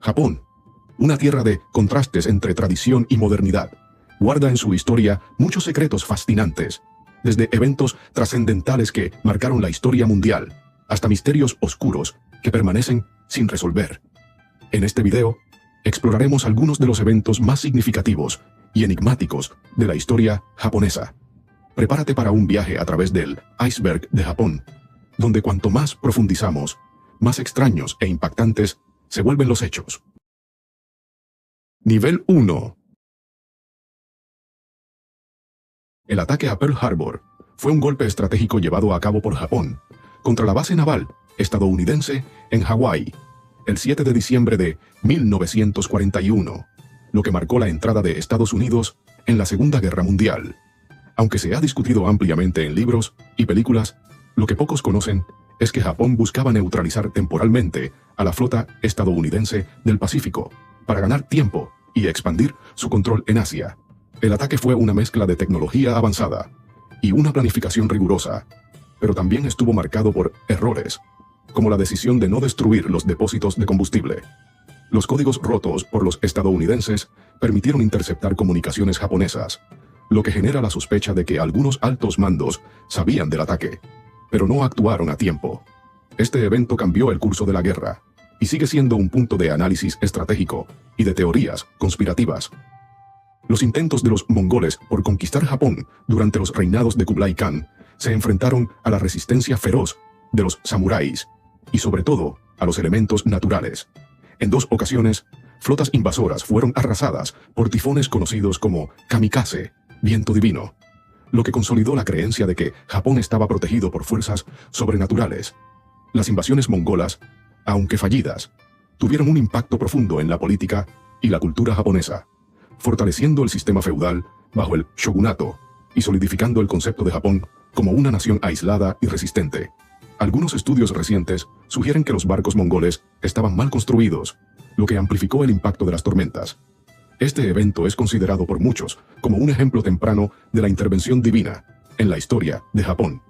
Japón, una tierra de contrastes entre tradición y modernidad, guarda en su historia muchos secretos fascinantes, desde eventos trascendentales que marcaron la historia mundial, hasta misterios oscuros que permanecen sin resolver. En este video, exploraremos algunos de los eventos más significativos y enigmáticos de la historia japonesa. Prepárate para un viaje a través del iceberg de Japón, donde cuanto más profundizamos, más extraños e impactantes se vuelven los hechos. Nivel 1. El ataque a Pearl Harbor fue un golpe estratégico llevado a cabo por Japón contra la base naval estadounidense en Hawái el 7 de diciembre de 1941, lo que marcó la entrada de Estados Unidos en la Segunda Guerra Mundial. Aunque se ha discutido ampliamente en libros y películas, lo que pocos conocen es que Japón buscaba neutralizar temporalmente a la flota estadounidense del Pacífico para ganar tiempo y expandir su control en Asia. El ataque fue una mezcla de tecnología avanzada y una planificación rigurosa, pero también estuvo marcado por errores, como la decisión de no destruir los depósitos de combustible. Los códigos rotos por los estadounidenses permitieron interceptar comunicaciones japonesas, lo que genera la sospecha de que algunos altos mandos sabían del ataque, pero no actuaron a tiempo. Este evento cambió el curso de la guerra y sigue siendo un punto de análisis estratégico y de teorías conspirativas. Los intentos de los mongoles por conquistar Japón durante los reinados de Kublai Khan se enfrentaron a la resistencia feroz de los samuráis y sobre todo a los elementos naturales. En 2 ocasiones, flotas invasoras fueron arrasadas por tifones conocidos como kamikaze, viento divino, lo que consolidó la creencia de que Japón estaba protegido por fuerzas sobrenaturales. Las invasiones mongolas, aunque fallidas, tuvieron un impacto profundo en la política y la cultura japonesa, fortaleciendo el sistema feudal bajo el shogunato y solidificando el concepto de Japón como una nación aislada y resistente. Algunos estudios recientes sugieren que los barcos mongoles estaban mal construidos, lo que amplificó el impacto de las tormentas. Este evento es considerado por muchos como un ejemplo temprano de la intervención divina en la historia de Japón.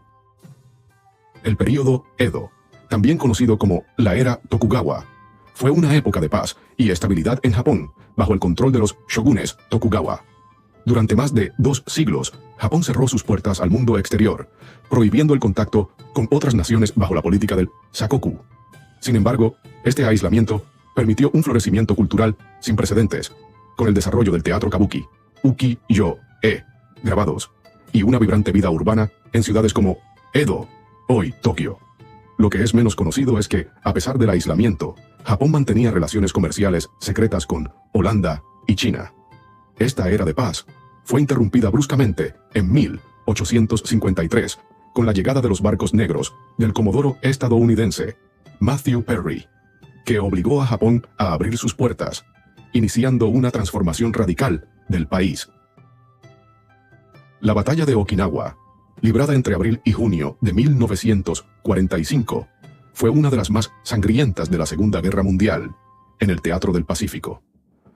El período Edo, también conocido como la era Tokugawa, fue una época de paz y estabilidad en Japón bajo el control de los shogunes Tokugawa. Durante más de 2 siglos, Japón cerró sus puertas al mundo exterior, prohibiendo el contacto con otras naciones bajo la política del Sakoku. Sin embargo, este aislamiento permitió un florecimiento cultural sin precedentes, con el desarrollo del teatro kabuki, ukiyo-e, grabados, y una vibrante vida urbana en ciudades como Edo, hoy Tokio. Lo que es menos conocido es que, a pesar del aislamiento, Japón mantenía relaciones comerciales secretas con Holanda y China. Esta era de paz fue interrumpida bruscamente en 1853 con la llegada de los barcos negros del comodoro estadounidense Matthew Perry, que obligó a Japón a abrir sus puertas, iniciando una transformación radical del país. La batalla de Okinawa, librada entre abril y junio de 1945, fue una de las más sangrientas de la Segunda Guerra Mundial en el Teatro del Pacífico.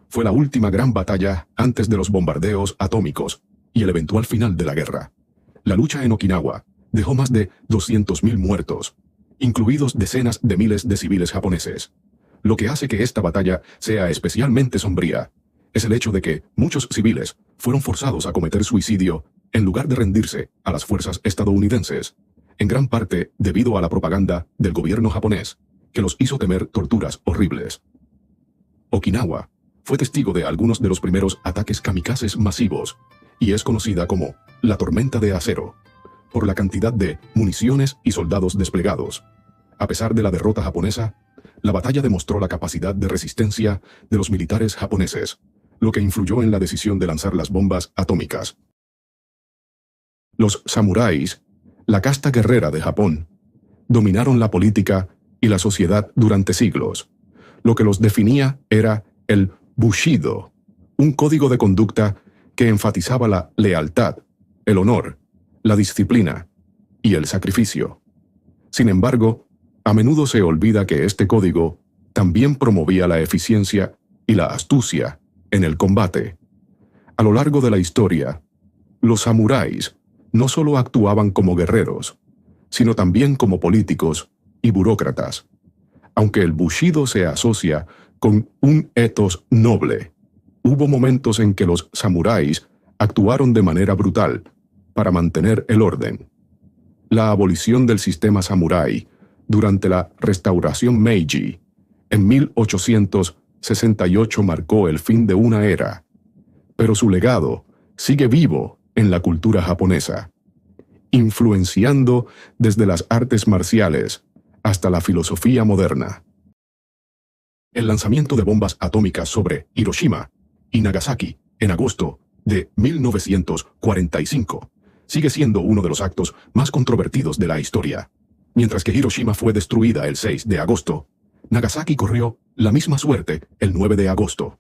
Fue la última gran batalla antes de los bombardeos atómicos y el eventual final de la guerra. La lucha en Okinawa dejó más de 200.000 muertos, incluidos decenas de miles de civiles japoneses. Lo que hace que esta batalla sea especialmente sombría es el hecho de que muchos civiles fueron forzados a cometer suicidio en lugar de rendirse a las fuerzas estadounidenses, en gran parte debido a la propaganda del gobierno japonés, que los hizo temer torturas horribles. Okinawa fue testigo de algunos de los primeros ataques kamikazes masivos, y es conocida como la tormenta de acero, por la cantidad de municiones y soldados desplegados. A pesar de la derrota japonesa, la batalla demostró la capacidad de resistencia de los militares japoneses, lo que influyó en la decisión de lanzar las bombas atómicas. Los samuráis, la casta guerrera de Japón, dominaron la política y la sociedad durante siglos. Lo que los definía era el Bushido, un código de conducta que enfatizaba la lealtad, el honor, la disciplina y el sacrificio. Sin embargo, a menudo se olvida que este código también promovía la eficiencia y la astucia en el combate. A lo largo de la historia, los samuráis no solo actuaban como guerreros, sino también como políticos y burócratas. Aunque el Bushido se asocia con un ethos noble. Hubo momentos en que los samuráis actuaron de manera brutal para mantener el orden. La abolición del sistema samurái durante la restauración Meiji en 1868 marcó el fin de una era, pero su legado sigue vivo en la cultura japonesa, influenciando desde las artes marciales hasta la filosofía moderna. El lanzamiento de bombas atómicas sobre Hiroshima y Nagasaki en agosto de 1945 sigue siendo uno de los actos más controvertidos de la historia. Mientras que Hiroshima fue destruida el 6 de agosto, Nagasaki corrió la misma suerte el 9 de agosto.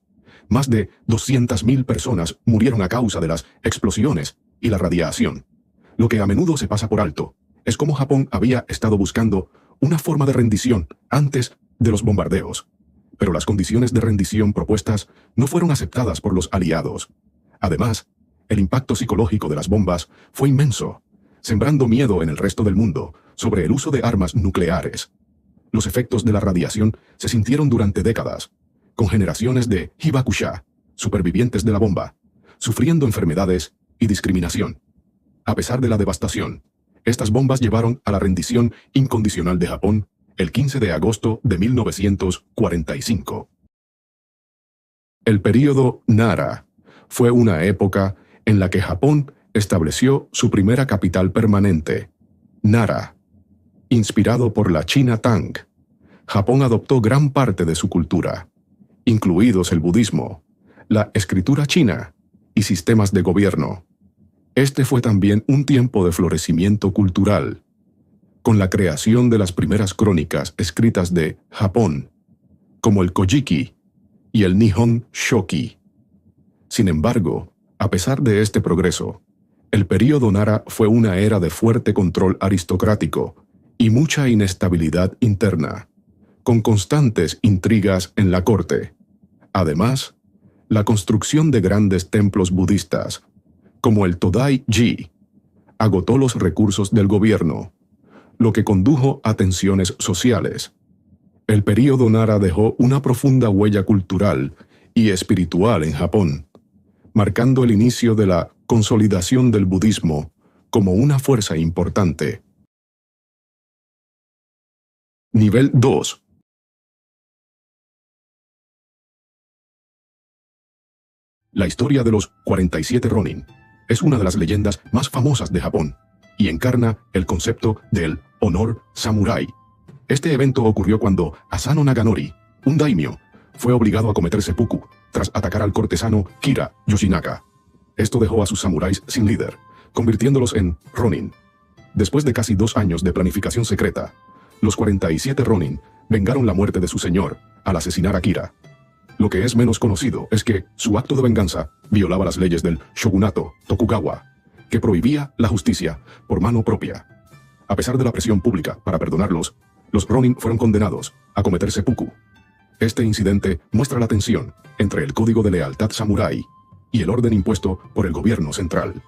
Más de 200.000 personas murieron a causa de las explosiones y la radiación. Lo que a menudo se pasa por alto es cómo Japón había estado buscando una forma de rendición antes de los bombardeos. Pero las condiciones de rendición propuestas no fueron aceptadas por los aliados. Además, el impacto psicológico de las bombas fue inmenso, sembrando miedo en el resto del mundo sobre el uso de armas nucleares. Los efectos de la radiación se sintieron durante décadas, con generaciones de hibakusha, supervivientes de la bomba, sufriendo enfermedades y discriminación. A pesar de la devastación, estas bombas llevaron a la rendición incondicional de Japón el 15 de agosto de 1945. El período Nara fue una época en la que Japón estableció su primera capital permanente, Nara. Inspirado por la China Tang, Japón adoptó gran parte de su cultura, incluidos el budismo, la escritura china y sistemas de gobierno. Este fue también un tiempo de florecimiento cultural, con la creación de las primeras crónicas escritas de Japón, como el Kojiki y el Nihon Shoki. Sin embargo, a pesar de este progreso, el período Nara fue una era de fuerte control aristocrático y mucha inestabilidad interna, con constantes intrigas en la corte. Además, la construcción de grandes templos budistas, como el Todai-ji, agotó los recursos del gobierno, lo que condujo a tensiones sociales. El período Nara dejó una profunda huella cultural y espiritual en Japón, marcando el inicio de la consolidación del budismo como una fuerza importante. Nivel 2. La historia de los 47 Ronin es una de las leyendas más famosas de Japón y encarna el concepto del honor samurái. Este evento ocurrió cuando Asano Naganori, un daimyo, fue obligado a cometer seppuku tras atacar al cortesano Kira Yoshinaka. Esto dejó a sus samuráis sin líder, convirtiéndolos en Ronin. Después de casi 2 años de planificación secreta, los 47 Ronin vengaron la muerte de su señor al asesinar a Kira. Lo que es menos conocido es que su acto de venganza violaba las leyes del shogunato Tokugawa, que prohibía la justicia por mano propia. A pesar de la presión pública para perdonarlos, los Ronin fueron condenados a cometer seppuku. Este incidente muestra la tensión entre el código de lealtad samurái y el orden impuesto por el gobierno central.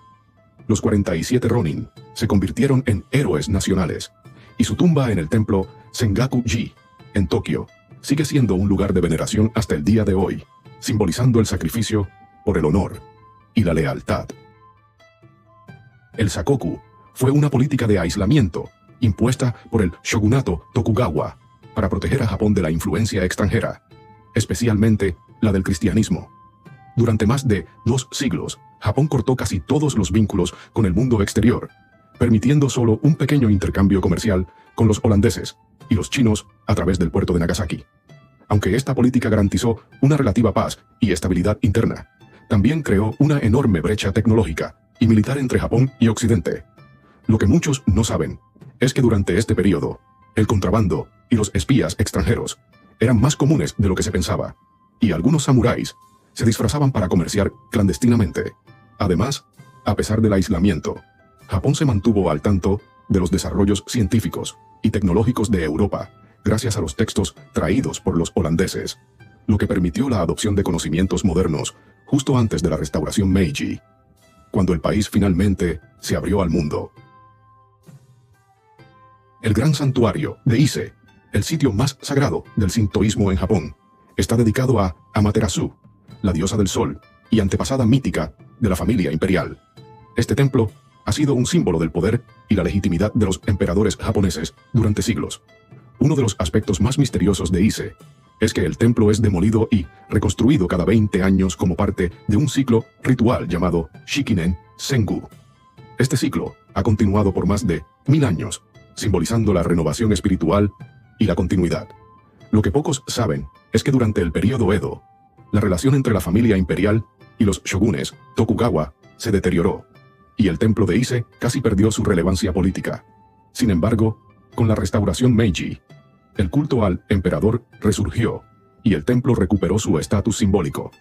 Los 47 Ronin se convirtieron en héroes nacionales, y su tumba en el templo Sengaku-ji, en Tokio, sigue siendo un lugar de veneración hasta el día de hoy, simbolizando el sacrificio por el honor y la lealtad. El sakoku fue una política de aislamiento impuesta por el shogunato Tokugawa para proteger a Japón de la influencia extranjera, especialmente la del cristianismo. Durante más de 2 siglos, Japón cortó casi todos los vínculos con el mundo exterior, permitiendo solo un pequeño intercambio comercial con los holandeses y los chinos a través del puerto de Nagasaki. Aunque esta política garantizó una relativa paz y estabilidad interna, también creó una enorme brecha tecnológica y militar entre Japón y Occidente. Lo que muchos no saben es que durante este periodo, el contrabando y los espías extranjeros eran más comunes de lo que se pensaba, y algunos samuráis se disfrazaban para comerciar clandestinamente. Además, a pesar del aislamiento, Japón se mantuvo al tanto de los desarrollos científicos y tecnológicos de Europa gracias a los textos traídos por los holandeses, lo que permitió la adopción de conocimientos modernos justo antes de la restauración Meiji, cuando el país finalmente se abrió al mundo. El gran santuario de Ise, el sitio más sagrado del sintoísmo en Japón, está dedicado a Amaterasu, la diosa del sol y antepasada mítica de la familia imperial. Este templo ha sido un símbolo del poder y la legitimidad de los emperadores japoneses durante siglos. Uno de los aspectos más misteriosos de Ise es que el templo es demolido y reconstruido cada 20 años como parte de un ciclo ritual llamado Shikinen Sengu. Este ciclo ha continuado por más de 1000 años, simbolizando la renovación espiritual y la continuidad. Lo que pocos saben es que durante el período Edo, la relación entre la familia imperial y los shogunes Tokugawa se deterioró, y el templo de Ise casi perdió su relevancia política. Sin embargo, con la restauración Meiji, el culto al emperador resurgió, y el templo recuperó su estatus simbólico.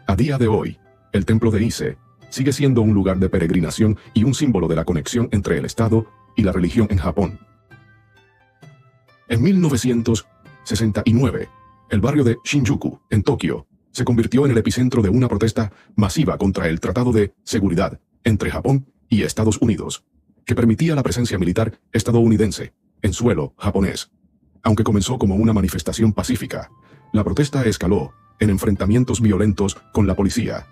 A día de hoy, el templo de Ise sigue siendo un lugar de peregrinación y un símbolo de la conexión entre el Estado y la religión en Japón. En 1969, el barrio de Shinjuku, en Tokio, se convirtió en el epicentro de una protesta masiva contra el Tratado de Seguridad entre Japón y Estados Unidos, que permitía la presencia militar estadounidense en suelo japonés. Aunque comenzó como una manifestación pacífica, la protesta escaló en enfrentamientos violentos con la policía.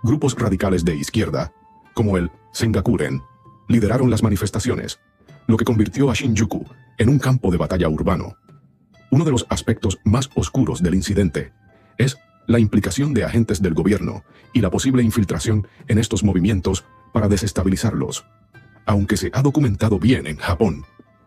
Grupos radicales de izquierda, como el Sengakuren, lideraron las manifestaciones, lo que convirtió a Shinjuku en un campo de batalla urbano. Uno de los aspectos más oscuros del incidente es la implicación de agentes del gobierno y la posible infiltración en estos movimientos para desestabilizarlos. Aunque se ha documentado bien en Japón,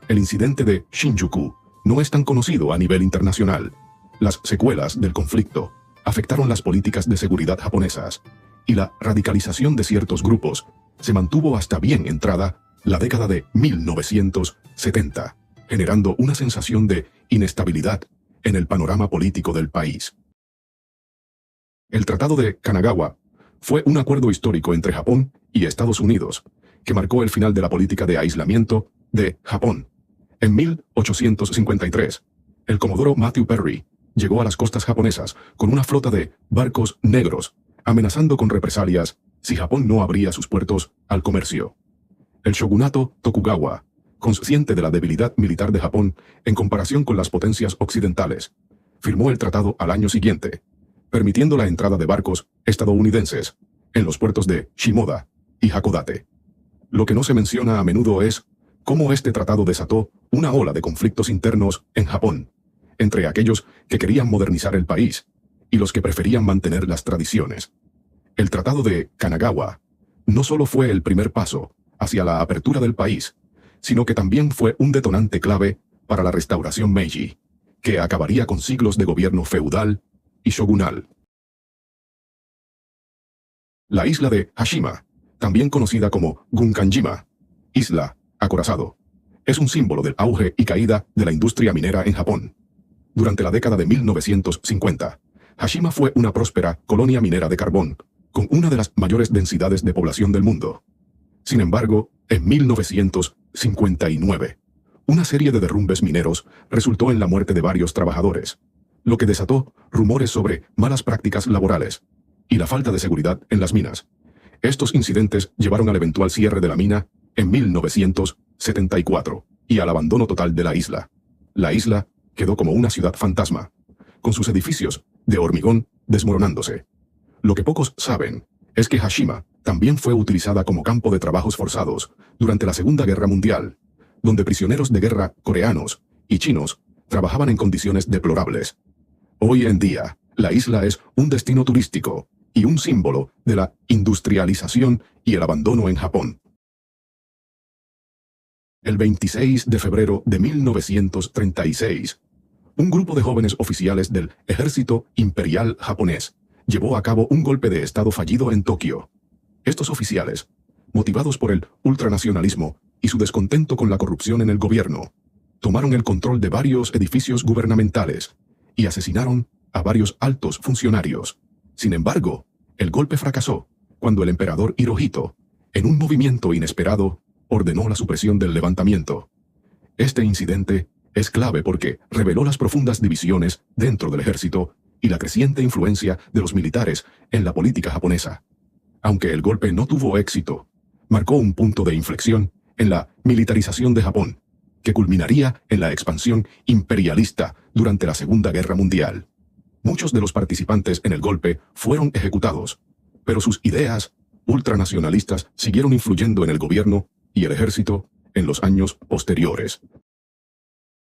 el incidente de Shinjuku no es tan conocido a nivel internacional. Las secuelas del conflicto afectaron las políticas de seguridad japonesas, y la radicalización de ciertos grupos se mantuvo hasta bien entrada la década de 1970, generando una sensación de inestabilidad en el panorama político del país. El Tratado de Kanagawa fue un acuerdo histórico entre Japón y Estados Unidos, que marcó el final de la política de aislamiento de Japón. En 1853, el comodoro Matthew Perry llegó a las costas japonesas con una flota de barcos negros, amenazando con represalias si Japón no abría sus puertos al comercio. El shogunato Tokugawa, consciente de la debilidad militar de Japón en comparación con las potencias occidentales, firmó el tratado al año siguiente, permitiendo la entrada de barcos estadounidenses en los puertos de Shimoda y Hakodate. Lo que no se menciona a menudo es cómo este tratado desató una ola de conflictos internos en Japón, entre aquellos que querían modernizar el país y los que preferían mantener las tradiciones. El Tratado de Kanagawa no solo fue el primer paso hacia la apertura del país, sino que también fue un detonante clave para la restauración Meiji, que acabaría con siglos de gobierno feudal y shogunal. La isla de Hashima, también conocida como Gunkanjima, isla acorazado, es un símbolo del auge y caída de la industria minera en Japón. Durante la década de 1950, Hashima fue una próspera colonia minera de carbón, con una de las mayores densidades de población del mundo. Sin embargo, en 1959, una serie de derrumbes mineros resultó en la muerte de varios trabajadores, lo que desató rumores sobre malas prácticas laborales y la falta de seguridad en las minas. Estos incidentes llevaron al eventual cierre de la mina en 1974 y al abandono total de la isla. La isla quedó como una ciudad fantasma, con sus edificios de hormigón desmoronándose. Lo que pocos saben es que Hashima también fue utilizada como campo de trabajos forzados durante la Segunda Guerra Mundial, donde prisioneros de guerra coreanos y chinos trabajaban en condiciones deplorables. Hoy en día, la isla es un destino turístico y un símbolo de la industrialización y el abandono en Japón. El 26 de febrero de 1936, un grupo de jóvenes oficiales del Ejército Imperial japonés llevó a cabo un golpe de Estado fallido en Tokio. Estos oficiales, motivados por el ultranacionalismo y su descontento con la corrupción en el gobierno, tomaron el control de varios edificios gubernamentales y asesinaron a varios altos funcionarios. Sin embargo, el golpe fracasó cuando el emperador Hirohito, en un movimiento inesperado, ordenó la supresión del levantamiento. Este incidente es clave porque reveló las profundas divisiones dentro del ejército y la creciente influencia de los militares en la política japonesa. Aunque el golpe no tuvo éxito, marcó un punto de inflexión en la militarización de Japón, que culminaría en la expansión imperialista durante la Segunda Guerra Mundial. Muchos de los participantes en el golpe fueron ejecutados, pero sus ideas ultranacionalistas siguieron influyendo en el gobierno y el ejército en los años posteriores.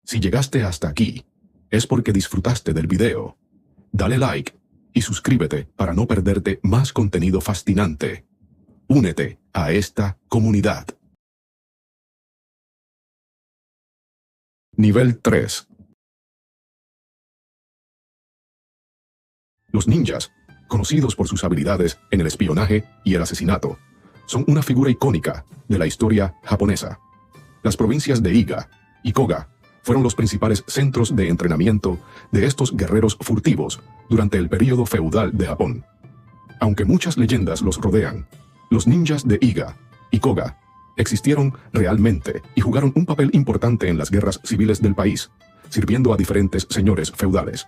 Si llegaste hasta aquí, es porque disfrutaste del video. Dale like y suscríbete para no perderte más contenido fascinante. Únete a esta comunidad. Nivel 3. Los ninjas, conocidos por sus habilidades en el espionaje y el asesinato, son una figura icónica de la historia japonesa. Las provincias de Iga y Koga fueron los principales centros de entrenamiento de estos guerreros furtivos durante el período feudal de Japón. Aunque muchas leyendas los rodean, los ninjas de Iga y Koga existieron realmente y jugaron un papel importante en las guerras civiles del país, sirviendo a diferentes señores feudales.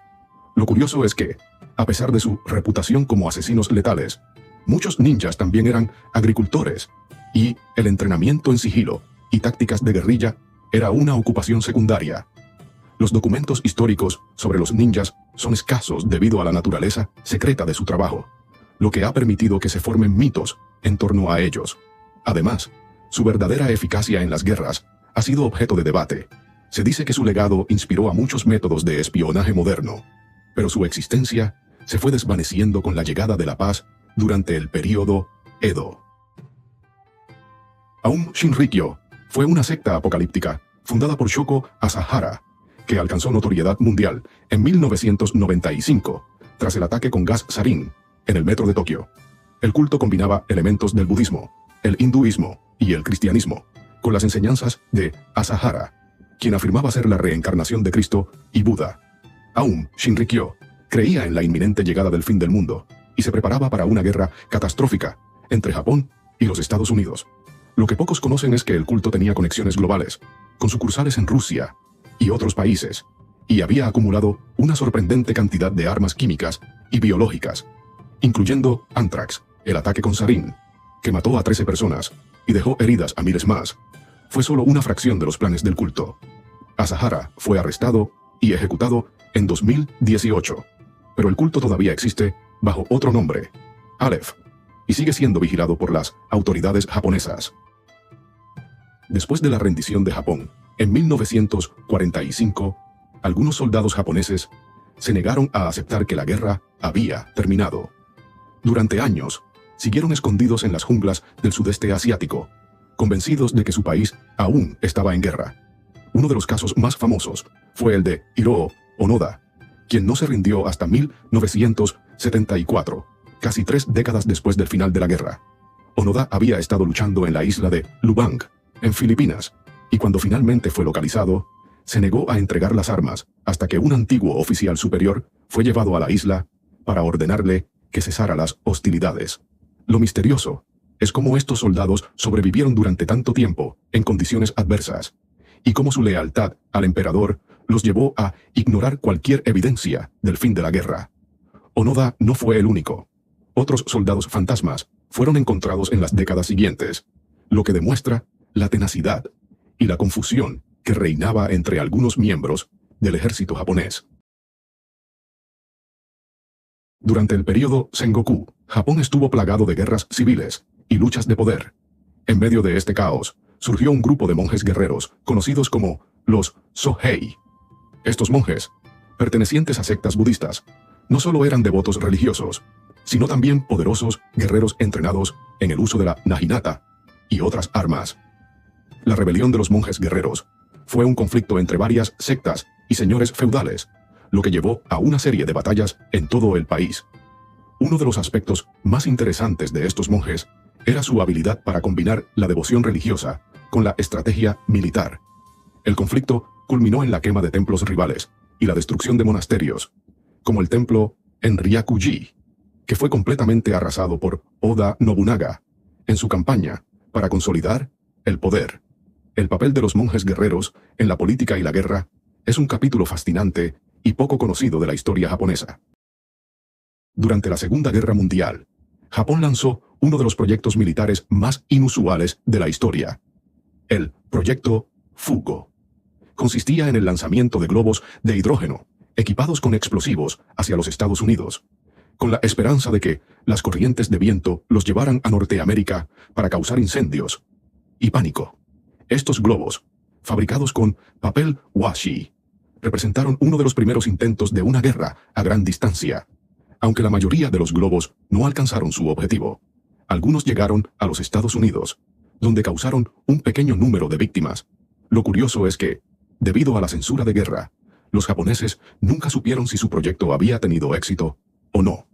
Lo curioso es que, a pesar de su reputación como asesinos letales, muchos ninjas también eran agricultores, y el entrenamiento en sigilo y tácticas de guerrilla era una ocupación secundaria. Los documentos históricos sobre los ninjas son escasos debido a la naturaleza secreta de su trabajo, lo que ha permitido que se formen mitos en torno a ellos. Además, su verdadera eficacia en las guerras ha sido objeto de debate. Se dice que su legado inspiró a muchos métodos de espionaje moderno, pero su existencia se fue desvaneciendo con la llegada de la paz durante el período Edo. Aum Shinrikyo fue una secta apocalíptica fundada por Shoko Asahara, que alcanzó notoriedad mundial en 1995 tras el ataque con gas sarín en el metro de Tokio. El culto combinaba elementos del budismo, el hinduismo y el cristianismo con las enseñanzas de Asahara, quien afirmaba ser la reencarnación de Cristo y Buda. Aum Shinrikyo creía en la inminente llegada del fin del mundo y se preparaba para una guerra catastrófica entre Japón y los Estados Unidos. Lo que pocos conocen es que el culto tenía conexiones globales, con sucursales en Rusia y otros países, y había acumulado una sorprendente cantidad de armas químicas y biológicas, incluyendo Anthrax, el ataque con sarín, que mató a 13 personas y dejó heridas a miles más. Fue solo una fracción de los planes del culto. Asahara fue arrestado y ejecutado en 2018, pero el culto todavía existe bajo otro nombre, Aleph, y sigue siendo vigilado por las autoridades japonesas. Después de la rendición de Japón, en 1945, algunos soldados japoneses se negaron a aceptar que la guerra había terminado. Durante años, siguieron escondidos en las junglas del sudeste asiático, convencidos de que su país aún estaba en guerra. Uno de los casos más famosos fue el de Hiroo Onoda, quien no se rindió hasta 1974, casi 3 décadas después del final de la guerra. Onoda había estado luchando en la isla de Lubang, en Filipinas, y cuando finalmente fue localizado, se negó a entregar las armas hasta que un antiguo oficial superior fue llevado a la isla para ordenarle que cesara las hostilidades. Lo misterioso es cómo estos soldados sobrevivieron durante tanto tiempo en condiciones adversas, y cómo su lealtad al emperador los llevó a ignorar cualquier evidencia del fin de la guerra. Onoda no fue el único. Otros soldados fantasmas fueron encontrados en las décadas siguientes, lo que demuestra la tenacidad y la confusión que reinaba entre algunos miembros del ejército japonés. Durante el período Sengoku, Japón estuvo plagado de guerras civiles y luchas de poder. En medio de este caos, surgió un grupo de monjes guerreros conocidos como los Sohei. Estos monjes, pertenecientes a sectas budistas, no solo eran devotos religiosos, sino también poderosos guerreros entrenados en el uso de la naginata y otras armas. La rebelión de los monjes guerreros fue un conflicto entre varias sectas y señores feudales, lo que llevó a una serie de batallas en todo el país. Uno de los aspectos más interesantes de estos monjes era su habilidad para combinar la devoción religiosa con la estrategia militar. El conflicto culminó en la quema de templos rivales y la destrucción de monasterios, como el templo en Ryakuji, que fue completamente arrasado por Oda Nobunaga en su campaña para consolidar el poder. El papel de los monjes guerreros en la política y la guerra es un capítulo fascinante y poco conocido de la historia japonesa. Durante la Segunda Guerra Mundial, Japón lanzó uno de los proyectos militares más inusuales de la historia, el Proyecto Fugo. Consistía en el lanzamiento de globos de hidrógeno equipados con explosivos hacia los Estados Unidos, con la esperanza de que las corrientes de viento los llevaran a Norteamérica para causar incendios y pánico. Estos globos, fabricados con papel washi, representaron uno de los primeros intentos de una guerra a gran distancia. Aunque la mayoría de los globos no alcanzaron su objetivo, algunos llegaron a los Estados Unidos, donde causaron un pequeño número de víctimas. Lo curioso es que, debido a la censura de guerra, los japoneses nunca supieron si su proyecto había tenido éxito o no.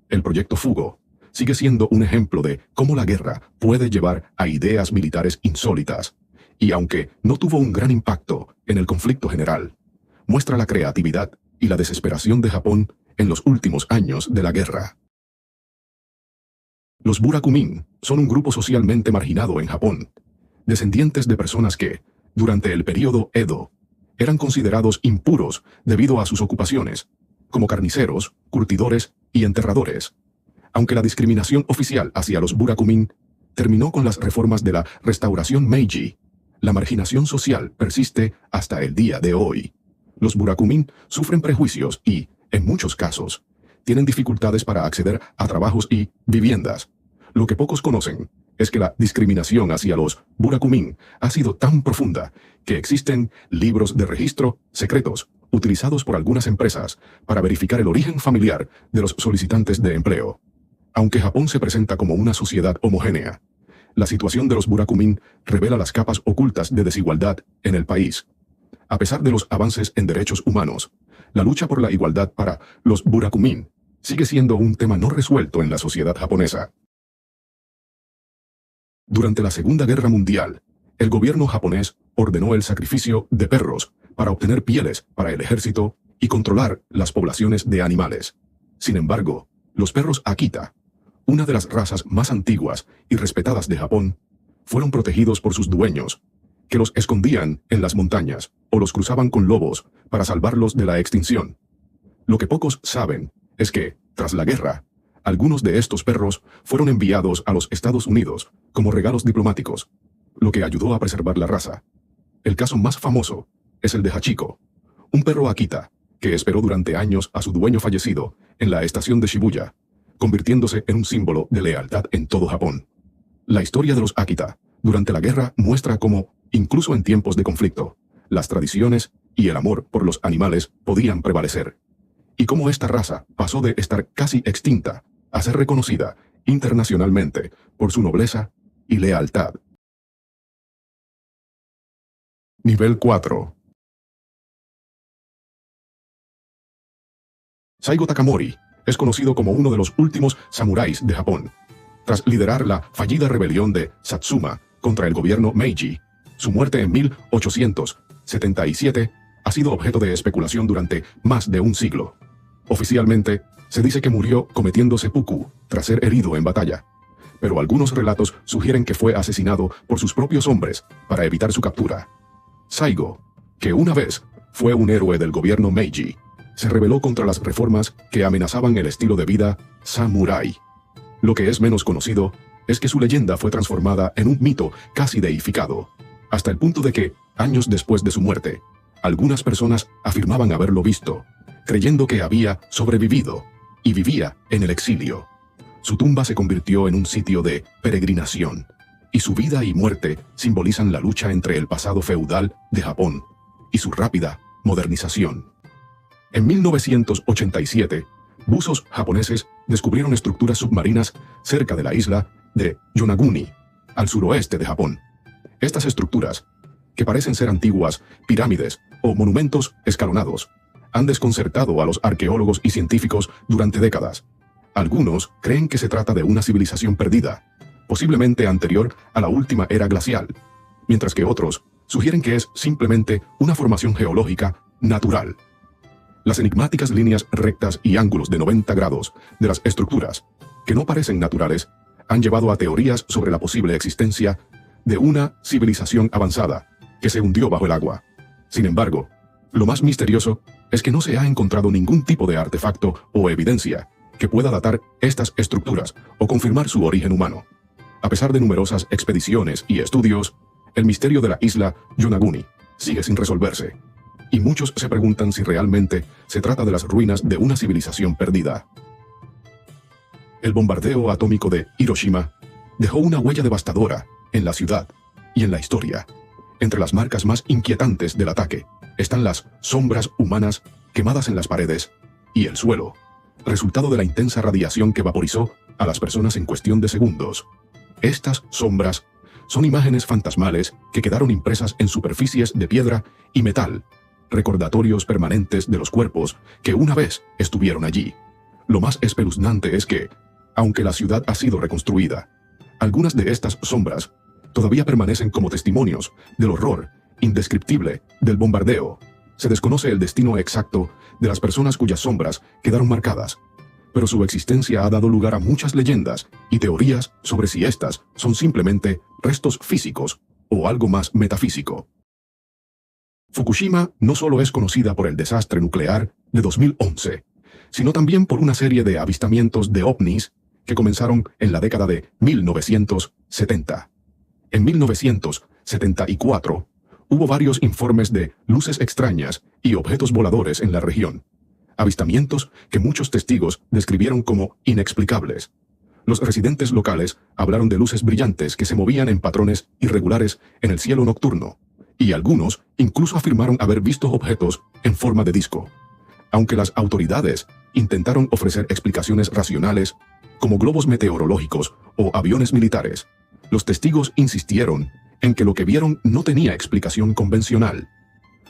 El proyecto Fugo sigue siendo un ejemplo de cómo la guerra puede llevar a ideas militares insólitas, y aunque no tuvo un gran impacto en el conflicto general, muestra la creatividad y la desesperación de Japón en los últimos años de la guerra. Los Burakumin son un grupo socialmente marginado en Japón, descendientes de personas que, durante el período Edo, eran considerados impuros debido a sus ocupaciones, como carniceros, curtidores y enterradores. Aunque la discriminación oficial hacia los Burakumin terminó con las reformas de la restauración Meiji, la marginación social persiste hasta el día de hoy. Los Burakumin sufren prejuicios y, en muchos casos, tienen dificultades para acceder a trabajos y viviendas. Lo que pocos conocen es que la discriminación hacia los Burakumin ha sido tan profunda que existen libros de registro secretos utilizados por algunas empresas para verificar el origen familiar de los solicitantes de empleo. Aunque Japón se presenta como una sociedad homogénea, la situación de los Burakumin revela las capas ocultas de desigualdad en el país. A pesar de los avances en derechos humanos, la lucha por la igualdad para los Burakumin sigue siendo un tema no resuelto en la sociedad japonesa. Durante la Segunda Guerra Mundial, el gobierno japonés ordenó el sacrificio de perros para obtener pieles para el ejército y controlar las poblaciones de animales. Sin embargo, los perros Akita, una de las razas más antiguas y respetadas de Japón, fueron protegidos por sus dueños, que los escondían en las montañas o los cruzaban con lobos para salvarlos de la extinción. Lo que pocos saben es que, tras la guerra, algunos de estos perros fueron enviados a los Estados Unidos como regalos diplomáticos, lo que ayudó a preservar la raza. El caso más famoso es el de Hachiko, un perro Akita que esperó durante años a su dueño fallecido en la estación de Shibuya, convirtiéndose en un símbolo de lealtad en todo Japón. La historia de los Akita durante la guerra muestra cómo, incluso en tiempos de conflicto, las tradiciones y el amor por los animales podían prevalecer, y cómo esta raza pasó de estar casi extinta a ser reconocida internacionalmente por su nobleza y lealtad. Nivel 4. Saigo Takamori es conocido como uno de los últimos samuráis de Japón. Tras liderar la fallida rebelión de Satsuma contra el gobierno Meiji, su muerte en 1877 ha sido objeto de especulación durante más de un siglo. Oficialmente, se dice que murió cometiendo seppuku tras ser herido en batalla, pero algunos relatos sugieren que fue asesinado por sus propios hombres para evitar su captura. Saigo, que una vez fue un héroe del gobierno Meiji, se rebeló contra las reformas que amenazaban el estilo de vida samurái. Lo que es menos conocido es que su leyenda fue transformada en un mito casi deificado, hasta el punto de que, años después de su muerte, algunas personas afirmaban haberlo visto, creyendo que había sobrevivido y vivía en el exilio. Su tumba se convirtió en un sitio de peregrinación, y su vida y muerte simbolizan la lucha entre el pasado feudal de Japón y su rápida modernización. En 1987, buzos japoneses descubrieron estructuras submarinas cerca de la isla de Yonaguni, al suroeste de Japón. Estas estructuras, que parecen ser antiguas pirámides o monumentos escalonados, han desconcertado a los arqueólogos y científicos durante décadas. Algunos creen que se trata de una civilización perdida, posiblemente anterior a la última era glacial, mientras que otros sugieren que es simplemente una formación geológica natural. Las enigmáticas líneas rectas y ángulos de 90 grados de las estructuras, que no parecen naturales, han llevado a teorías sobre la posible existencia de una civilización avanzada que se hundió bajo el agua. Sin embargo, lo más misterioso es que no se ha encontrado ningún tipo de artefacto o evidencia que pueda datar estas estructuras o confirmar su origen humano. A pesar de numerosas expediciones y estudios, el misterio de la isla Yonaguni sigue sin resolverse. y muchos se preguntan si realmente se trata de las ruinas de una civilización perdida. El bombardeo atómico de Hiroshima dejó una huella devastadora en la ciudad y en la historia. Entre las marcas más inquietantes del ataque están las sombras humanas quemadas en las paredes y el suelo, resultado de la intensa radiación que vaporizó a las personas en cuestión de segundos. Estas sombras son imágenes fantasmales que quedaron impresas en superficies de piedra y metal, recordatorios permanentes de los cuerpos que una vez estuvieron allí. Lo más espeluznante es que, aunque la ciudad ha sido reconstruida, algunas de estas sombras todavía permanecen como testimonios del horror indescriptible del bombardeo. Se desconoce el destino exacto de las personas cuyas sombras quedaron marcadas, pero su existencia ha dado lugar a muchas leyendas y teorías sobre si estas son simplemente restos físicos o algo más metafísico. Fukushima no solo es conocida por el desastre nuclear de 2011, sino también por una serie de avistamientos de ovnis que comenzaron en la década de 1970. En 1974, hubo varios informes de luces extrañas y objetos voladores en la región, avistamientos que muchos testigos describieron como inexplicables. Los residentes locales hablaron de luces brillantes que se movían en patrones irregulares en el cielo nocturno, y algunos incluso afirmaron haber visto objetos en forma de disco. Aunque las autoridades intentaron ofrecer explicaciones racionales, como globos meteorológicos o aviones militares, los testigos insistieron en que lo que vieron no tenía explicación convencional.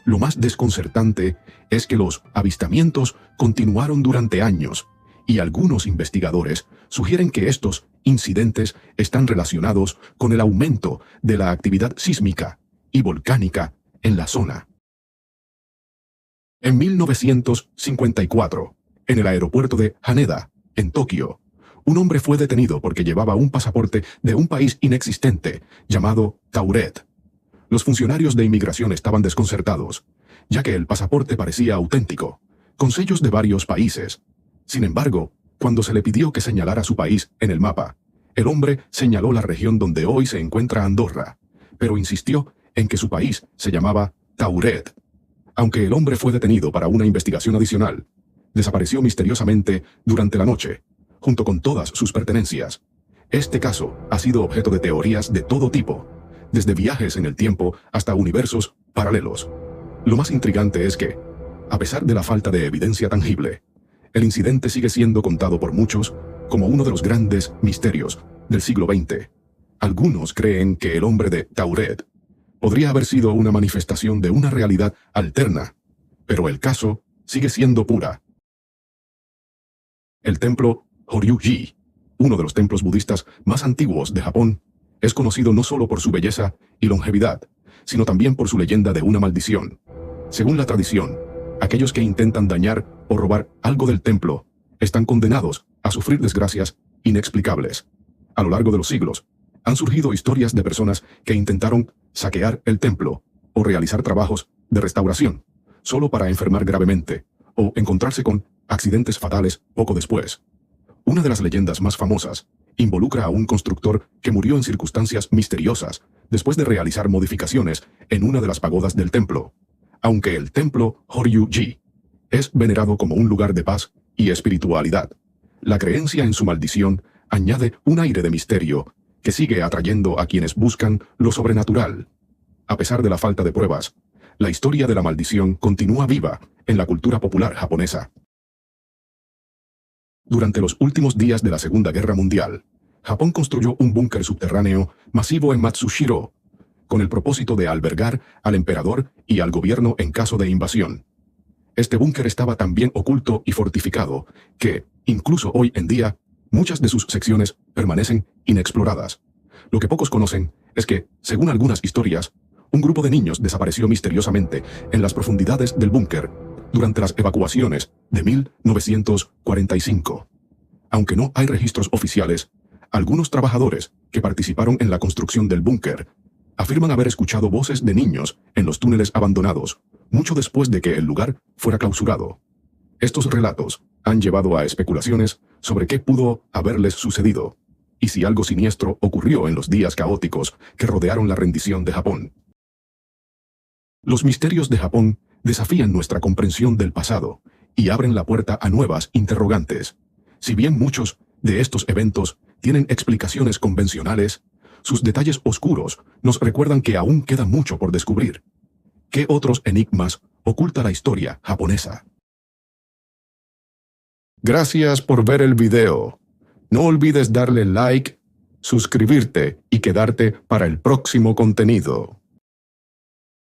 Lo más desconcertante es que los avistamientos continuaron durante años, y algunos investigadores sugieren que estos incidentes están relacionados con el aumento de la actividad sísmica y volcánica en la zona. En 1954, en el aeropuerto de Haneda, en Tokio, un hombre fue detenido porque llevaba un pasaporte de un país inexistente llamado Tauret. Los funcionarios de inmigración estaban desconcertados, ya que el pasaporte parecía auténtico, con sellos de varios países. Sin embargo, cuando se le pidió que señalara su país en el mapa, el hombre señaló la región donde hoy se encuentra Andorra, pero insistió en que su país se llamaba Tauret. Aunque el hombre fue detenido para una investigación adicional, desapareció misteriosamente durante la noche, junto con todas sus pertenencias. Este caso ha sido objeto de teorías de todo tipo, desde viajes en el tiempo hasta universos paralelos. Lo más intrigante es que, a pesar de la falta de evidencia tangible, el incidente sigue siendo contado por muchos como uno de los grandes misterios del siglo XX. Algunos creen que el hombre de Tauret podría haber sido una manifestación de una realidad alterna, pero el caso sigue siendo pura. El templo Horyuji, uno de los templos budistas más antiguos de Japón, es conocido no solo por su belleza y longevidad, sino también por su leyenda de una maldición. Según la tradición, aquellos que intentan dañar o robar algo del templo están condenados a sufrir desgracias inexplicables. A lo largo de los siglos, han surgido historias de personas que intentaron saquear el templo o realizar trabajos de restauración, solo para enfermar gravemente o encontrarse con accidentes fatales poco después. Una de las leyendas más famosas involucra a un constructor que murió en circunstancias misteriosas después de realizar modificaciones en una de las pagodas del templo. Aunque el templo Horyuji es venerado como un lugar de paz y espiritualidad, la creencia en su maldición añade un aire de misterio que sigue atrayendo a quienes buscan lo sobrenatural. A pesar de la falta de pruebas, la historia de la maldición continúa viva en la cultura popular japonesa. Durante los últimos días de la Segunda Guerra Mundial, Japón construyó un búnker subterráneo masivo en Matsushiro, con el propósito de albergar al emperador y al gobierno en caso de invasión. Este búnker estaba tan bien oculto y fortificado que, incluso hoy en día, muchas de sus secciones permanecen inexploradas. Lo que pocos conocen es que, según algunas historias, un grupo de niños desapareció misteriosamente en las profundidades del búnker durante las evacuaciones de 1945. Aunque no hay registros oficiales, algunos trabajadores que participaron en la construcción del búnker afirman haber escuchado voces de niños en los túneles abandonados, mucho después de que el lugar fuera clausurado. Estos relatos han llevado a especulaciones sobre qué pudo haberles sucedido, y si algo siniestro ocurrió en los días caóticos que rodearon la rendición de Japón. Los misterios de Japón desafían nuestra comprensión del pasado y abren la puerta a nuevas interrogantes. Si bien muchos de estos eventos tienen explicaciones convencionales, sus detalles oscuros nos recuerdan que aún queda mucho por descubrir. ¿Qué otros enigmas oculta la historia japonesa? Gracias por ver el video. No olvides darle like, suscribirte y quedarte para el próximo contenido.